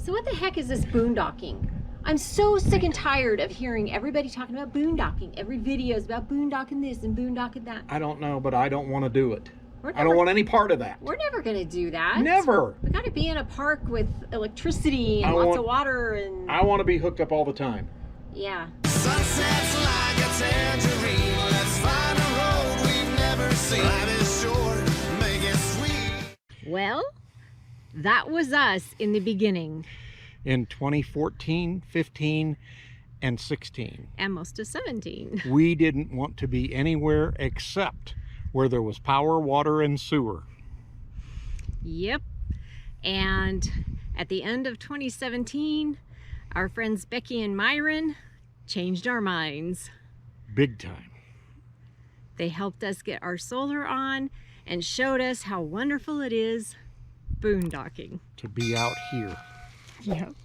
So what the heck is this boondocking? I'm so sick and tired of hearing everybody talking about boondocking. Every video is about boondocking this and boondocking that. I don't know, but I don't want to do it. I don't want any part of that. We're never going to do that. Never. We got to be in a park with electricity and lots of water and... I want to be hooked up all the time. Yeah. Sunsets like a tangerine. Let's find a road we've never seen. Life is short, make it sweet. Well, that was us in the beginning. In 2014, 15, and 16. And most of 17. We didn't want to be anywhere except where there was power, water, and sewer. Yep. And at the end of 2017, our friends Becky and Myron changed our minds. Big time. They helped us get our solar on and showed us how wonderful it is boondocking. To be out here. Yep.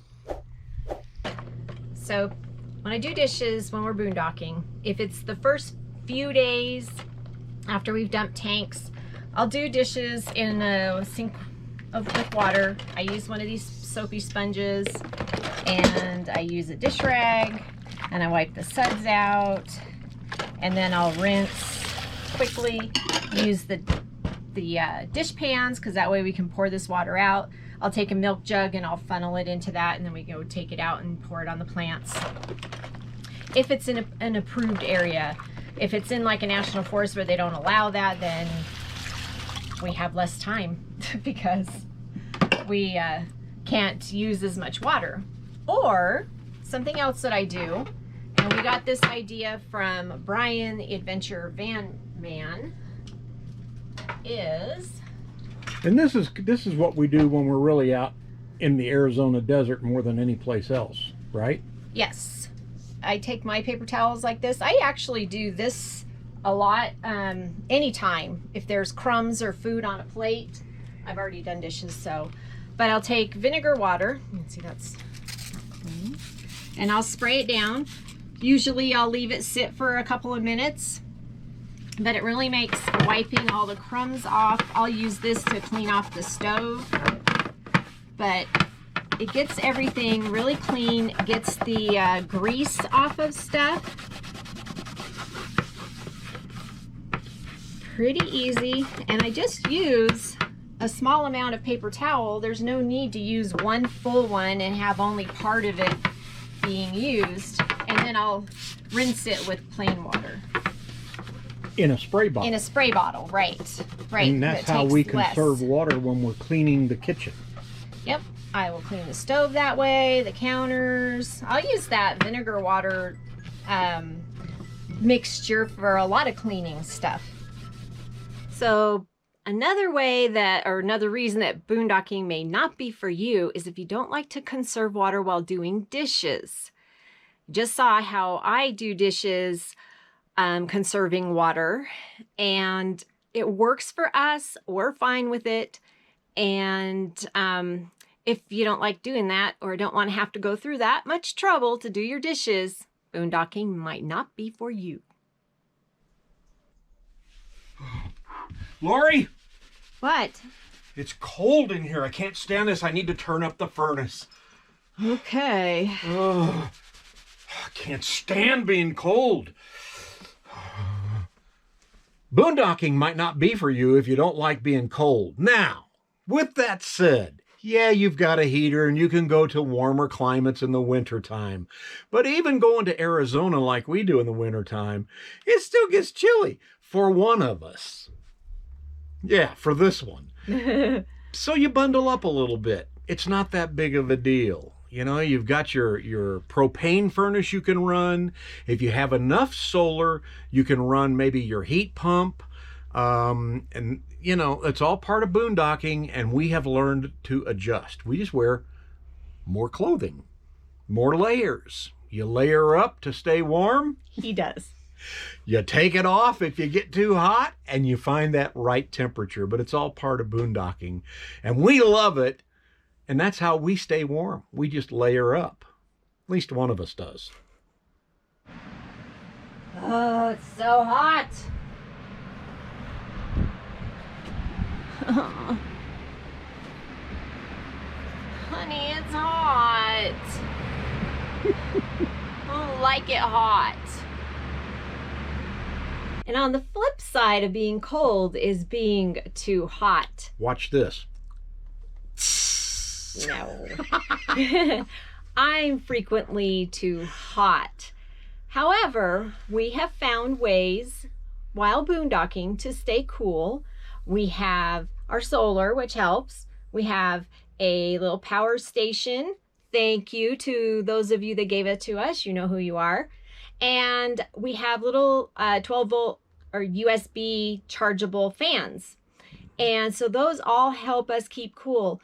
So when I do dishes when we're boondocking, if it's the first few days after we've dumped tanks, I'll do dishes in a sink with water. I use one of these soapy sponges and I use a dish rag and I wipe the suds out, and then I'll rinse quickly, use the dish pans because that way we can pour this water out. I'll take a milk jug and I'll funnel it into that, and then we go take it out and pour it on the plants. If it's in an approved area, if it's in like a national forest where they don't allow that, then we have less time because we can't use as much water. Or something else that I do, and we got this idea from Brian, the Adventure Van Man, is... And this is what we do when we're really out in the Arizona desert more than any place else, right? Yes. I take my paper towels like this. I actually do this a lot anytime. If there's crumbs or food on a plate, I've already done dishes, so. But I'll take vinegar water. Let's see, that's clean. And I'll spray it down. Usually I'll leave it sit for a couple of minutes, but it really makes wiping all the crumbs off. I'll use this to clean off the stove, but it gets everything really clean, gets the grease off of stuff. Pretty easy, and I just use a small amount of paper towel. There's no need to use one full one and have only part of it being used, and then I'll rinse it with plain water. In a spray bottle. In a spray bottle, right. Right. And that's how we conserve water when we're cleaning the kitchen. Yep. I will clean the stove that way, the counters. I'll use that vinegar water mixture for a lot of cleaning stuff. So another way that, or another reason that boondocking may not be for you is if you don't like to conserve water while doing dishes. You just saw how I do dishes conserving water, and it works for us. We're fine with it. And if you don't like doing that or don't want to have to go through that much trouble to do your dishes, boondocking might not be for you. Lori! What? It's cold in here. I can't stand this. I need to turn up the furnace. Okay. Oh, I can't stand being cold. Boondocking might not be for you if you don't like being cold. Now, with that said, yeah, you've got a heater and you can go to warmer climates in the wintertime. But even going to Arizona like we do in the wintertime, it still gets chilly for one of us. Yeah, for this one. So you bundle up a little bit. It's not that big of a deal. You know, you've got your propane furnace you can run. If you have enough solar, you can run maybe your heat pump. And, you know, it's all part of boondocking, and we have learned to adjust. We just wear more clothing, more layers. You layer up to stay warm. He does. You take it off if you get too hot, and you find that right temperature. But it's all part of boondocking, and we love it. And that's how we stay warm. We just layer up. At least one of us does. Oh, it's so hot. Honey, it's hot. it. I don't like it hot. And on the flip side of being cold is being too hot. Watch this. No. I'm frequently too hot. However, we have found ways while boondocking to stay cool. We have our solar, which helps. We have a little power station. Thank you to those of you that gave it to us. You know who you are. And we have little 12 volt or USB chargeable fans. And so those all help us keep cool.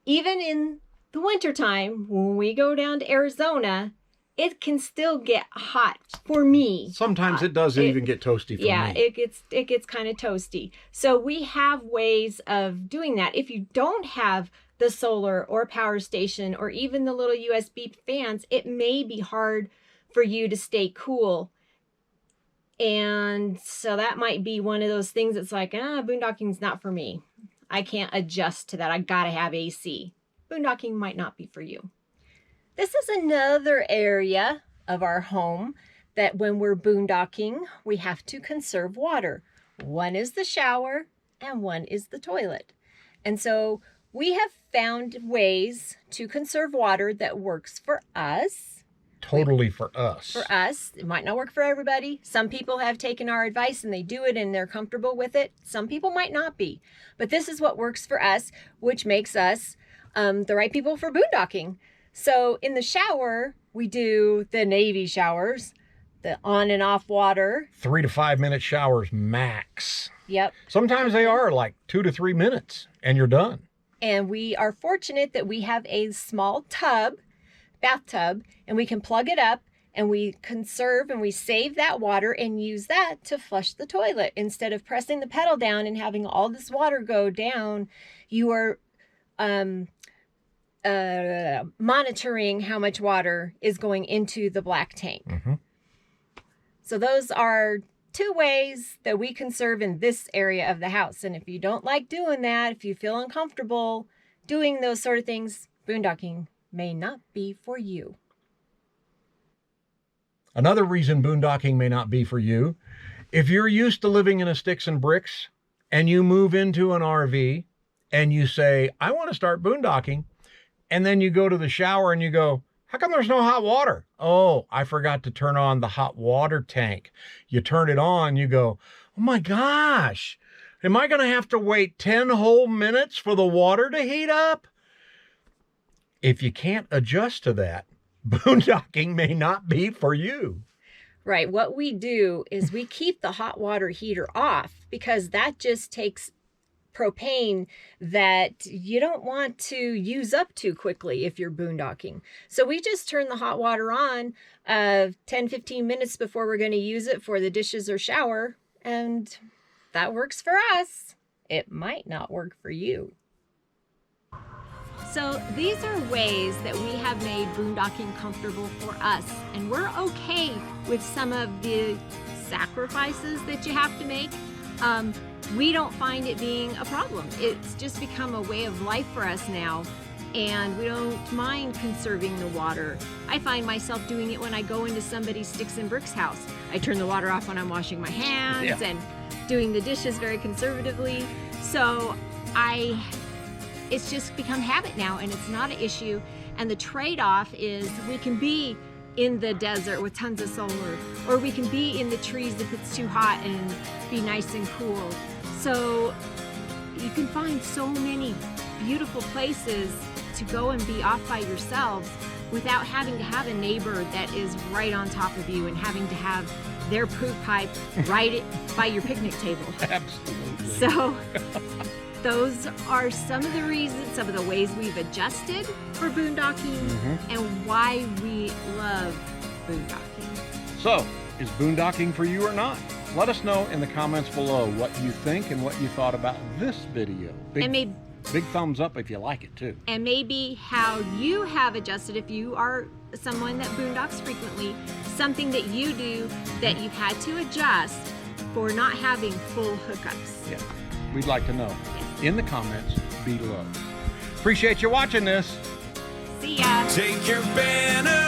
Even in the wintertime, when we go down to Arizona, it can still get hot for me. Sometimes it does even get toasty for me. Yeah, it gets kind of toasty. So we have ways of doing that. If you don't have the solar or power station or even the little USB fans, it may be hard for you to stay cool. And so that might be one of those things that's like, boondocking's not for me. I can't adjust to that. I gotta have AC. Boondocking might not be for you. This is another area of our home that when we're boondocking, we have to conserve water. One is the shower and one is the toilet. And so we have found ways to conserve water that works for us. Totally for us. For us. It might not work for everybody. Some people have taken our advice and they do it and they're comfortable with it. Some people might not be. But this is what works for us, which makes us the right people for boondocking. So in the shower, we do the Navy showers, the on and off water. 3 to 5 minute showers max. Yep. Sometimes they are like 2 to 3 minutes and you're done. And we are fortunate that we have a small bathtub, and we can plug it up and we conserve and we save that water and use that to flush the toilet. Instead of pressing the pedal down and having all this water go down, you are monitoring how much water is going into the black tank. Mm-hmm. So those are 2 ways that we conserve in this area of the house. And if you don't like doing that, if you feel uncomfortable doing those sort of things, boondocking may not be for you. Another reason boondocking may not be for you, if you're used to living in a sticks and bricks and you move into an RV and you say, I want to start boondocking, and then you go to the shower and you go, how come there's no hot water? Oh, I forgot to turn on the hot water tank. You turn it on, you go, oh my gosh, am I going to have to wait 10 whole minutes for the water to heat up? If you can't adjust to that, boondocking may not be for you. Right. What we do is we keep the hot water heater off because that just takes propane that you don't want to use up too quickly if you're boondocking. So we just turn the hot water on 10-15 minutes before we're going to use it for the dishes or shower, and that works for us. It might not work for you. So these are ways that we have made boondocking comfortable for us, and we're okay with some of the sacrifices that you have to make. We don't find it being a problem. It's just become a way of life for us now, and we don't mind conserving the water. I find myself doing it when I go into somebody's sticks and bricks house. I turn the water off when I'm washing my hands and doing the dishes very conservatively. So it's just become habit now, and it's not an issue. And the trade-off is we can be in the desert with tons of solar, or we can be in the trees if it's too hot and be nice and cool. So you can find so many beautiful places to go and be off by yourselves without having to have a neighbor that is right on top of you and having to have their poop pipe right by your picnic table. Absolutely. So those are some of the reasons, some of the ways we've adjusted for boondocking and why we love boondocking. So, is boondocking for you or not? Let us know in the comments below what you think and what you thought about this video. Big thumbs up if you like it too. And maybe how you have adjusted, if you are someone that boondocks frequently, something that you do that you've had to adjust for not having full hookups. Yeah, we'd like to know in the comments below. Appreciate you watching this. See ya. Take your banner